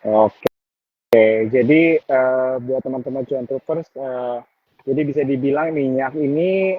Oke, jadi buat teman-teman cuan troopers, jadi bisa dibilang minyak ini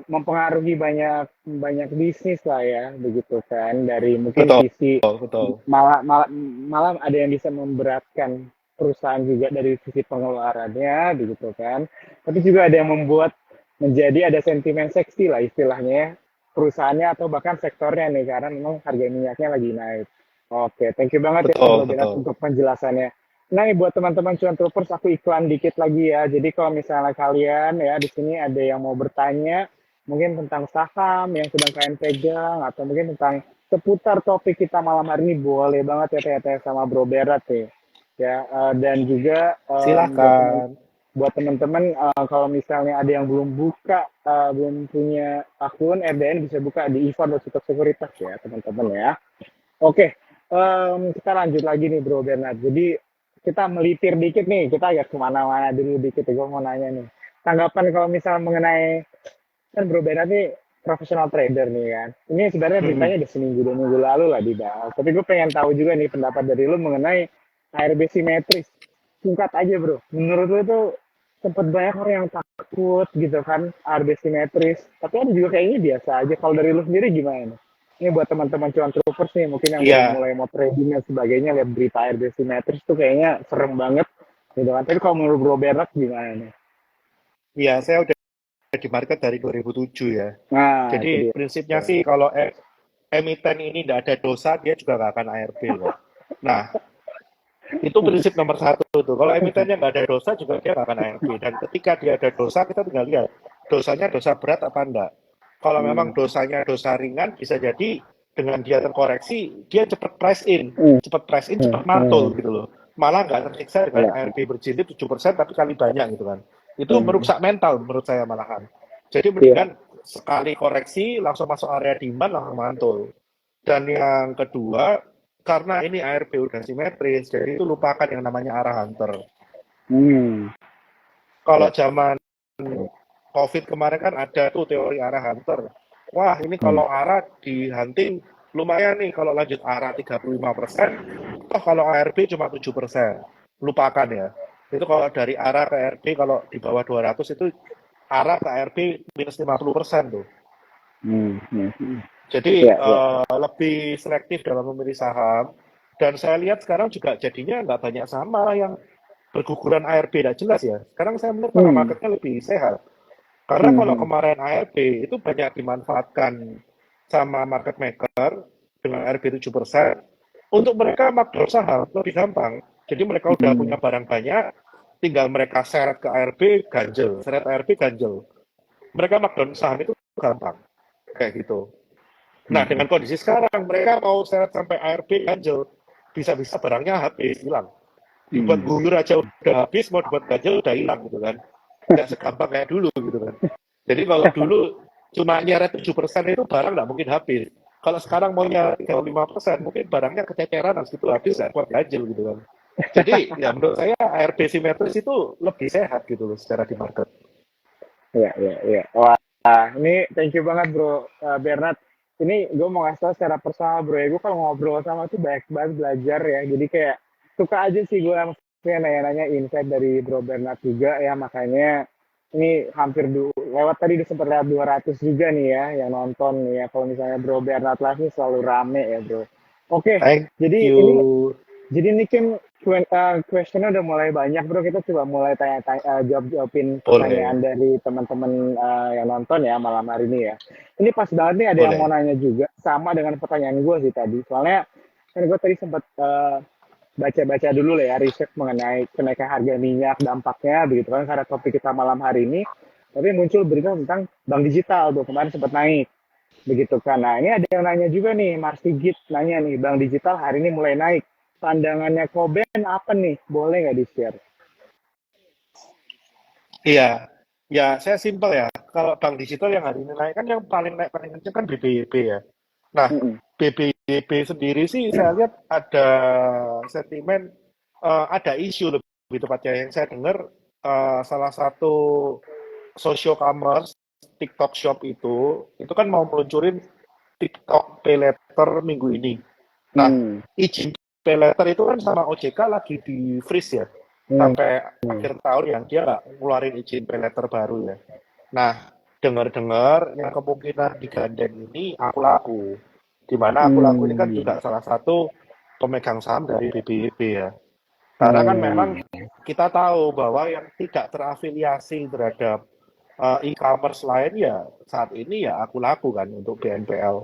mempengaruhi banyak banyak bisnis lah ya, begitu kan. Dari mungkin Betul, sisi betul. malah, malah, malah ada yang bisa memberatkan perusahaan juga dari sisi pengeluarannya, begitu kan. Tapi juga ada yang membuat menjadi ada sentimen seksi lah istilahnya ya, perusahaannya atau bahkan sektornya nih, karena memang harga minyaknya lagi naik. Oke, thank you banget ya Betul, Bro Berat betul. untuk penjelasannya. Nah, nih buat teman-teman cuan troopers, aku iklan dikit lagi ya. Jadi kalau misalnya kalian ya di sini ada yang mau bertanya, mungkin tentang saham yang sedang kalian pegang, atau mungkin tentang seputar topik kita malam hari ini, boleh banget ya tanya-tanya sama Bro Berat nih. Ya, dan juga Silakan. buat teman-teman kalau misalnya ada yang belum buka, belum punya akun RDN, bisa buka di Ivan Sekuritas ya teman-teman ya. Oke, kita lanjut lagi nih Bro Bernard. Jadi kita melipir dikit nih, kita agak kemana-mana dulu dikit. Gue mau nanya nih, tanggapan kalau misalnya mengenai, kan Bro Bernard nih profesional trader nih kan. Ini sebenarnya beritanya Mm-mm. udah seminggu 2 minggu lalu lah dibahas. Tapi gue pengen tahu juga nih pendapat dari lu mengenai ARB simetris. Singkat aja Bro, menurut lu tuh sempat banyak orang yang takut gitu kan ARB simetris. Tapi ada juga kayaknya biasa aja. Kalau dari lu sendiri gimana nih? Ini buat teman-teman cuan troopers nih, mungkin yang baru Iya, mulai mau trading dan sebagainya, lihat berita ARB simetris tuh kayaknya serem banget. Gitu kan. Tapi kalau menurut Bro Bernard gimana nih? iya, saya udah di market dari 2007 ya. Nah, itu Jadi dia. prinsipnya sih kalau emiten ini tidak ada dosa, dia juga nggak akan ARB kok. Nah, itu prinsip nomor satu tuh. Kalau emitennya nggak ada dosa juga dia nggak akan ARB. Dan ketika dia ada dosa, kita tinggal lihat dosanya dosa berat apa enggak. Kalau memang Hmm. dosanya dosa ringan, bisa jadi dengan dia terkoreksi, dia cepat price in. Hmm. Cepat price in, Hmm. cepat mantul Hmm. gitu loh. Malah nggak tersiksa dengan Ya. ARB berjilid 7% tapi kali banyak gitu kan. Itu Hmm. merusak mental menurut saya malahan. Jadi Iya. mendingan sekali koreksi langsung masuk area demand langsung mantul. Dan yang kedua, karena ini ARB udah simetris, jadi itu lupakan yang namanya arah hunter. Hmm. Kalau Ya. zaman COVID kemarin kan ada tuh teori arah hunter. Wah, ini Hmm. kalau arah di hunting lumayan nih kalau lanjut arah 35%, toh kalau ARB cuma 7%. Lupakan ya. Itu kalau dari arah ke ARB kalau di bawah 200 itu arah ke ARB minus 50% tuh. Hmm. Hmm. Hmm. Jadi Ya. Ya. lebih selektif dalam memilih saham. Dan saya lihat sekarang juga jadinya nggak banyak saham malah yang berguguran ARB tidak jelas ya. Sekarang saya melihat malah Hmm. marketnya lebih sehat. Karena Hmm. kalau Hmm. kemarin ARB itu banyak dimanfaatkan sama market maker dengan ARB 7%, untuk mereka markdown saham lebih gampang. Jadi mereka udah Hmm. punya barang banyak, tinggal mereka seret ke ARB, ganjel. Seret ARB, ganjel. Mereka markdown saham itu gampang. Kayak gitu. Nah, Hmm. dengan kondisi sekarang, mereka mau seret sampai ARB ganjel, bisa-bisa barangnya habis, hilang. Dibuat Hmm. guyur aja udah habis, mau dibuat ganjel udah hilang gitu kan. Nggak segampang kayak dulu gitu kan. Jadi kalau dulu cuma nyeret 7% itu barang nggak mungkin habis. Kalau sekarang mau nyeret 35%, mungkin barangnya kececeran habis itu habis nggak kuat ganjel gitu kan. Jadi ya menurut saya ARB simetris itu lebih sehat gitu loh secara di market. Ya, ya, ya. Wah, ini thank you banget Bro Bernard. Ini gue mau ngasih tau secara personal Bro ya. Gue kalau ngobrol sama tuh banyak banget belajar ya. Jadi kayak suka aja sih gue maksudnya nanya-nanya insight dari Bro Bernard juga ya. Makanya ini hampir lewat tadi udah sempat lewat 200 juga nih ya yang nonton nih ya. Kalau misalnya Bro Bernard live ini selalu rame ya Bro. Oke, Thank jadi ini you. ini kan questionnya udah mulai banyak bro, kita coba mulai tanya-tanya, jawab-jawabin Boleh, pertanyaan dari teman-teman yang nonton ya malam hari ini ya. Ini pas banget nih ada yang mau boleh. nanya juga, sama dengan pertanyaan gue sih tadi. Soalnya kan gue tadi sempat baca-baca dulu lah ya, riset mengenai kenaikan harga minyak, dampaknya begitu kan, karena topik kita malam hari ini. Tapi muncul berita tentang bank digital tuh, kemarin sempat naik. Begitu kan. Nah, ini ada yang nanya juga nih, Mas Sigit nanya nih, Bank Digital hari ini mulai naik. Pandangannya Koben apa nih? Boleh nggak di-share? Iya, ya saya simpel ya. Kalau bank digital yang hari ini naik kan yang naik paling kenceng kan BBYB ya. Nah, Mm-mm. BBYB sendiri sih saya lihat ada sentimen, ada isu lebih tepatnya yang saya dengar, salah satu social commerce TikTok Shop itu kan mau meluncurin TikTok Pay Later minggu ini. Nah, Hmm. izin pay letter itu kan sama OJK lagi di freeze ya, Hmm. sampai akhir tahun yang dia nggak ngeluarin izin pay letter baru ya. Nah, dengar-dengar yang kemungkinan digandeng ini aku laku. Di mana aku laku ini kan juga salah satu pemegang saham dari BBYB ya. Karena kan memang Hmm. kita tahu bahwa yang tidak terafiliasi terhadap e-commerce lain ya saat ini ya aku laku kan untuk BNPL,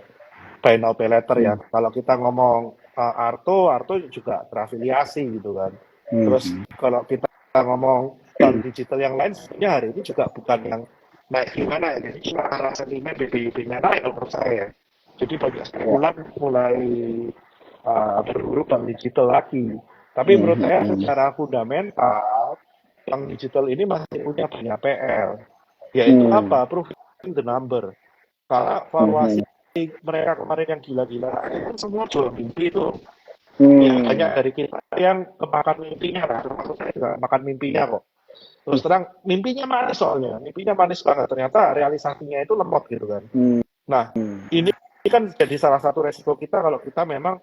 Buy Now Pay Later ya. Hmm. Kalau kita ngomong Arto juga terafiliasi gitu kan. Terus Hmm. kalau kita ngomong bank digital yang lain sebenarnya hari ini juga bukan yang naik gimana ya. Jadi cuma karena sentimen BBYB-nya naik kalau menurut saya. Jadi banyak Ya. spekulan mulai berburu bank digital lagi. Tapi menurut Hmm. saya Hmm. secara fundamental bank digital ini masih punya banyak PR. Yaitu Hmm. apa? Proving the number. Karena Hmm. valuasi mereka kemarin yang gila-gila kan semua jual mimpi itu. Ya banyak Hmm. dari kita yang kemakan mimpinya lah, termasuk saya juga makan mimpinya kok. Terus terang mimpinya manis soalnya, mimpinya manis banget. Ternyata realisasinya itu lemot gitu kan. Hmm. Nah, ini kan jadi salah satu resiko kita kalau kita memang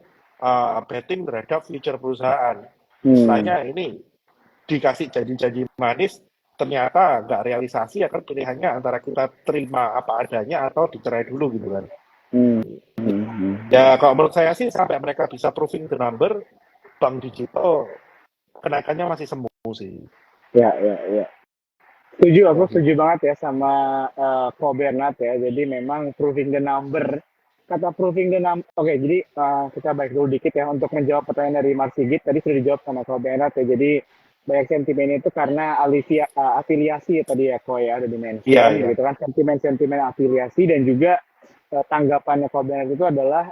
betting terhadap future perusahaan. Hmm. Istilahnya ini dikasih janji-janji manis, ternyata nggak realisasi, akan pilihannya antara kita terima apa adanya atau dicerai dulu gitu kan. Hmm. Hmm. Ya kalau menurut saya sih sampai mereka bisa proving the number, bank digital kenaikannya masih semu sih. Ya, ya, ya. Setuju, aku Kayak gitu. setuju banget ya sama Ko Bernard ya. Jadi memang proving the number. Kata proving the number. Oke, jadi kita balik dulu dikit ya untuk menjawab pertanyaan dari Mas Sigit. Tadi sudah dijawab sama Ko Bernard ya. Jadi banyak sentimen itu karena afiliasi ya tadi ya Ko ya ada Iya, dimention iya. begitu kan sentimen-sentimen afiliasi dan juga tanggapannya Ko Bernard itu adalah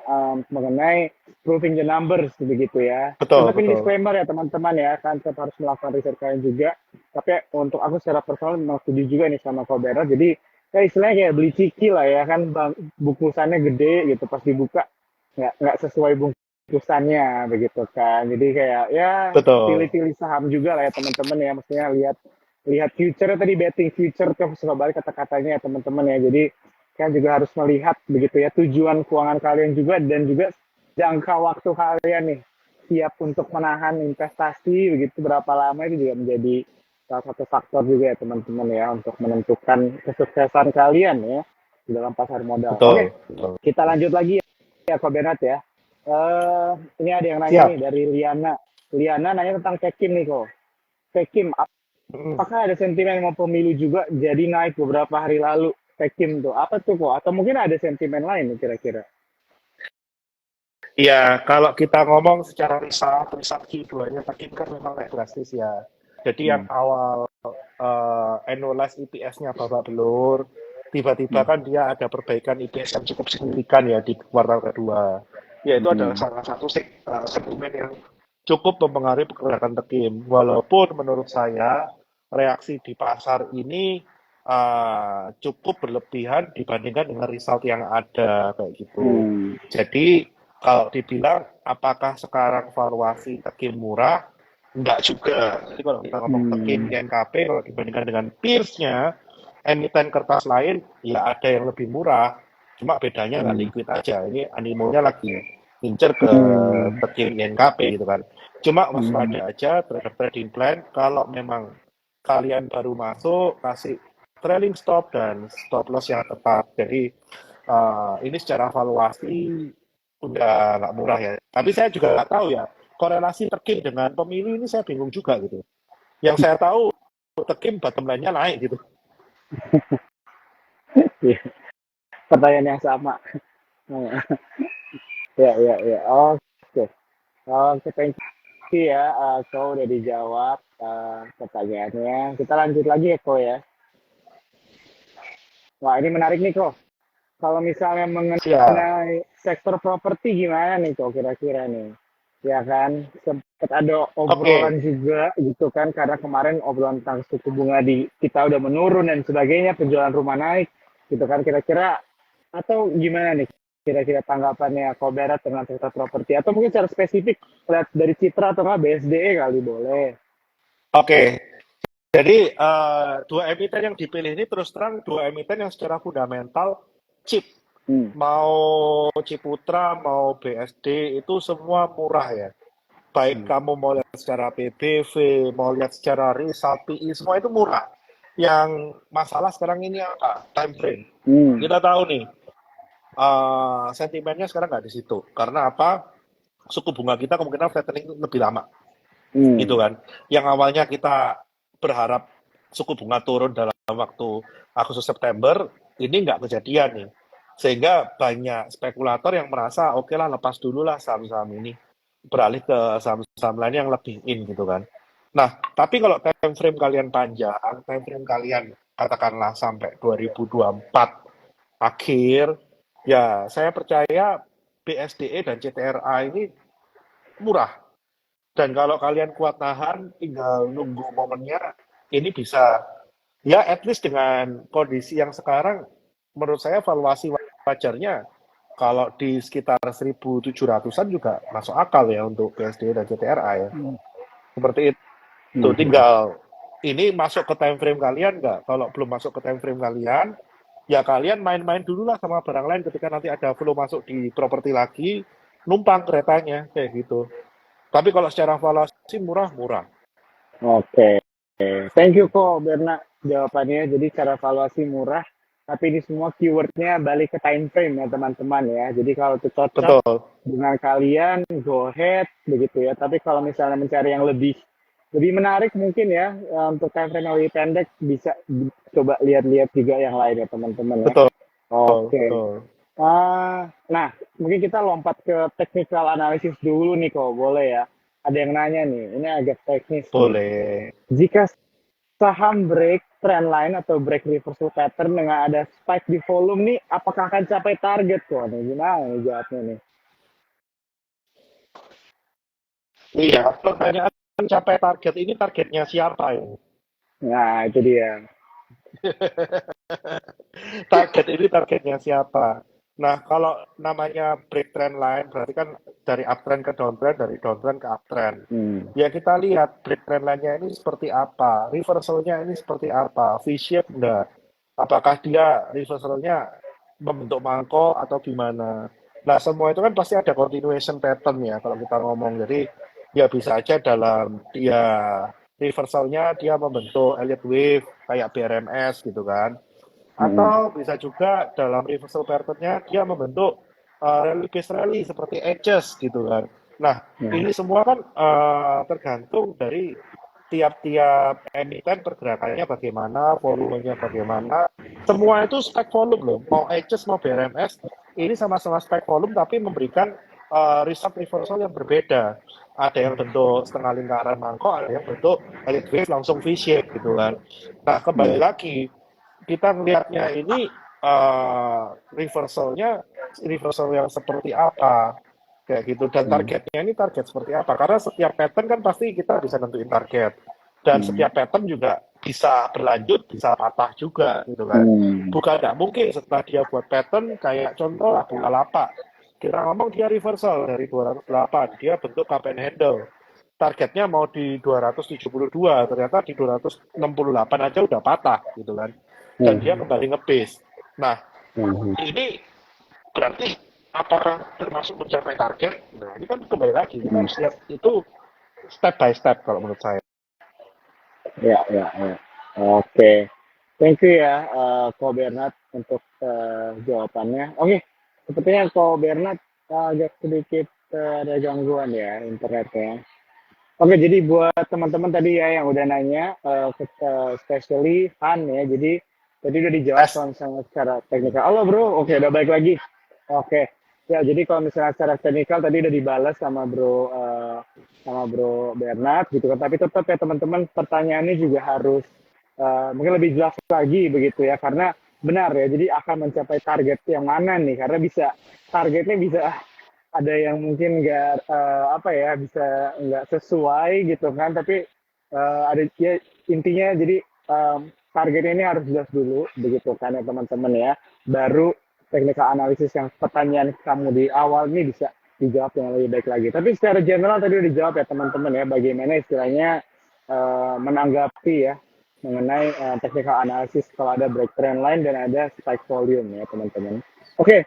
mengenai proving the numbers begitu ya. Dan Betul, tapi ini betul. disclaimer ya teman-teman ya kan tetap harus melakukan riset kalian juga tapi untuk aku secara personal memang setuju juga nih sama Kobera. Jadi kayak istilahnya kayak beli ciki lah ya kan bungkusannya gede gitu pas dibuka nggak sesuai bungkusannya begitu kan. Jadi kayak ya Betul. pilih-pilih saham juga lah ya teman-teman ya. Maksudnya lihat lihat future tadi betting future tuh suka balik kata-katanya ya teman-teman ya. Jadi kan juga harus melihat begitu ya tujuan keuangan kalian juga dan juga jangka waktu kalian nih siap untuk menahan investasi begitu berapa lama itu juga menjadi salah satu faktor juga ya teman-teman ya untuk menentukan kesuksesan kalian ya di dalam pasar modal. Betul, Oke, betul. kita lanjut lagi ya Ko Bernat ya. Ini ada yang nanya nih Siap. dari Liana. Liana nanya tentang Tekim nih kok. Tekim, Mm. apakah ada sentimen mau pemilu juga jadi naik beberapa hari lalu? Tekim tuh apa tuh kok? Atau mungkin ada sentimen lain nih kira-kira? Iya, kalau kita ngomong secara riset Q2-nya tadi kan memang naik drastis ya. Jadi yang Hmm. awal annualized EPS-nya babak belur, tiba-tiba Hmm. kan dia ada perbaikan EPS yang cukup signifikan ya di kuartal kedua. Ya itu adalah Hmm. salah satu sentimen yang cukup mempengaruhi pergerakan Tekim. Walaupun menurut saya reaksi di pasar ini cukup berlebihan dibandingkan dengan result yang ada kayak gitu. Hmm. Jadi kalau dibilang apakah sekarang valuasi Tekim murah? Enggak juga. Jadi kalau kita ngomong Tekim Hmm. INKP kalau dibandingkan dengan peers-nya, emiten kertas lain ya ada yang lebih murah. Cuma bedanya nggak Hmm. liquid aja. Ini animonya lagi incer ke Hmm. Tekim INKP gitu kan. Cuma Hmm. waspada aja terhadap trading plan kalau memang kalian baru masuk kasih trailing stop dan stop loss yang tepat. Jadi ini secara valuasi udah nggak murah ya. Tapi saya juga nggak tahu ya korelasi Tekim dengan pemilu ini saya bingung juga gitu. Yang saya tahu Tekim bottom line-nya naik gitu. Iya, pertanyaan yang sama. Ya, ya, ya. Oke. Oke, thank you ya. Ko udah dijawab pertanyaannya. Kita lanjut lagi ya, Ko ya. Wah, ini menarik nih, Ko. Kalau misalnya Siap. mengenai sektor properti gimana nih, Ko, kira-kira nih? Ya kan, sempat ada Oke. obrolan juga gitu kan, karena kemarin obrolan tentang suku bunga di kita udah menurun dan sebagainya, penjualan rumah naik, gitu kan, kira-kira atau gimana nih kira-kira tanggapannya Koberat dengan sektor properti atau mungkin secara spesifik lihat dari Citra atau nggak BSDE kali boleh. Oke. Jadi dua emiten yang dipilih ini terus terang dua emiten yang secara fundamental cheap. Hmm. Mau Ciputra mau BSD itu semua murah ya. Baik kamu mau lihat secara PBV, mau lihat secara result, PI, semua itu murah. Yang masalah sekarang ini apa? Time frame. Hmm. Kita tahu nih, sentimennya sekarang nggak di situ. Karena apa? Suku bunga kita kemungkinan flattening lebih lama, gitu Hmm. kan. Yang awalnya kita berharap suku bunga turun dalam waktu Agustus September, ini nggak kejadian nih. Sehingga banyak spekulator yang merasa, oke lah lepas dulu lah saham-saham ini. Beralih ke saham-saham lain yang lebih in gitu kan. Nah, tapi kalau time frame kalian panjang, time frame kalian katakanlah sampai 2024 akhir, ya saya percaya BSDE dan CTRA ini murah. Dan kalau kalian kuat tahan, tinggal nunggu momennya, ini bisa, ya at least dengan kondisi yang sekarang, menurut saya valuasi wajarnya, kalau di sekitar 1.700-an juga masuk akal ya untuk BSD dan CTRA ya. Seperti itu, Hmm. tinggal ini masuk ke time frame kalian nggak? Kalau belum masuk ke time frame kalian, ya kalian main-main dulu lah sama barang lain ketika nanti ada flow masuk di properti lagi, numpang keretanya, kayak gitu. Tapi kalau secara valuasi murah-murah. Oke. Thank you kok Berna jawabannya. Jadi cara valuasi murah, tapi ini semua keywordnya balik ke time frame ya teman-teman ya. Jadi kalau itu cocok Betul. dengan kalian, go ahead begitu ya. Tapi kalau misalnya mencari yang lebih lebih menarik mungkin ya untuk time frame yang lebih pendek bisa coba lihat-lihat juga yang lain ya teman-teman ya. Betul, Oke. betul. Nah, mungkin kita lompat ke technical analysis dulu nih kok, boleh ya? Ada yang nanya nih, ini agak teknis nih. Boleh. Jika saham break trend line atau break reversal pattern dengan ada spike di volume nih, apakah akan capai target kok? Nih, gimana nih jawabnya nih? Iya, pertanyaan capai target ini targetnya siapa ya? Nah, itu dia. Target ini targetnya siapa? Nah, kalau namanya break trend line berarti kan dari uptrend ke downtrend, dari downtrend ke uptrend. Hmm. Ya kita lihat break trend line-nya ini seperti apa, reversalnya ini seperti apa, V-shape enggak? Apakah dia reversalnya membentuk mangkok atau gimana? Nah, semua itu kan pasti ada continuation pattern ya kalau kita ngomong. Jadi ya bisa aja dalam dia reversalnya dia membentuk Elliott Wave kayak BRMS gitu kan. Hmm. Atau bisa juga dalam reversal pattern-nya dia membentuk rally based rally seperti edges gitu kan. Nah, Hmm. ini semua kan tergantung dari tiap-tiap emiten pergerakannya bagaimana, volumenya bagaimana. Semua itu spek volume loh. Mau edges mau BRMS, ini sama-sama spek volume tapi memberikan result reversal yang berbeda. Ada yang bentuk setengah lingkaran mangkok, ada yang bentuk elite wave langsung V-shape gitu kan. Nah, kembali Hmm. lagi kita melihatnya ini reversalnya reversal yang seperti apa kayak gitu dan Hmm. targetnya ini target seperti apa karena setiap pattern kan pasti kita bisa nentuin target dan Hmm. setiap pattern juga bisa berlanjut bisa patah juga gitu kan Hmm. bukan nggak mungkin setelah dia buat pattern kayak contoh lah Bukalapak kita ngomong dia reversal dari 208 dia bentuk cup and handle targetnya mau di 272 ternyata di 268 aja udah patah gitu kan dan dia Hmm. kembali nge-base. Nah, Hmm. ini berarti apakah termasuk mencapai target? Nah, ini kan kembali lagi kita Hmm. harus lihat itu step by step kalau menurut saya. Ya, ya, ya. Oke. Thank you ya, Ko Bernard untuk jawabannya. Oke, sepertinya Ko Bernard agak sedikit ada gangguan ya internetnya. Oke, jadi buat teman-teman tadi ya yang udah nanya, especially Han ya, jadi tadi udah dijawab Tes. sama secara teknikal. Halo bro, oke udah balik lagi. Oke, ya jadi kalau misalnya secara teknikal tadi udah dibalas sama bro Bernard gitu kan. Tapi tetap ya teman-teman pertanyaannya juga harus mungkin lebih jelas lagi begitu ya, karena benar ya. Jadi akan mencapai target yang mana nih? Karena bisa targetnya bisa ada yang mungkin nggak apa ya bisa nggak sesuai gitu kan, tapi ada ya intinya jadi targetnya ini harus jelas dulu begitu kan ya teman-teman ya, baru technical analisis yang pertanyaan kamu di awal ini bisa dijawab yang lebih baik lagi. Tapi secara general tadi udah dijawab ya teman-teman ya, bagaimana istilahnya menanggapi ya mengenai technical analysis kalau ada break trend line dan ada spike volume ya teman-teman. Oke,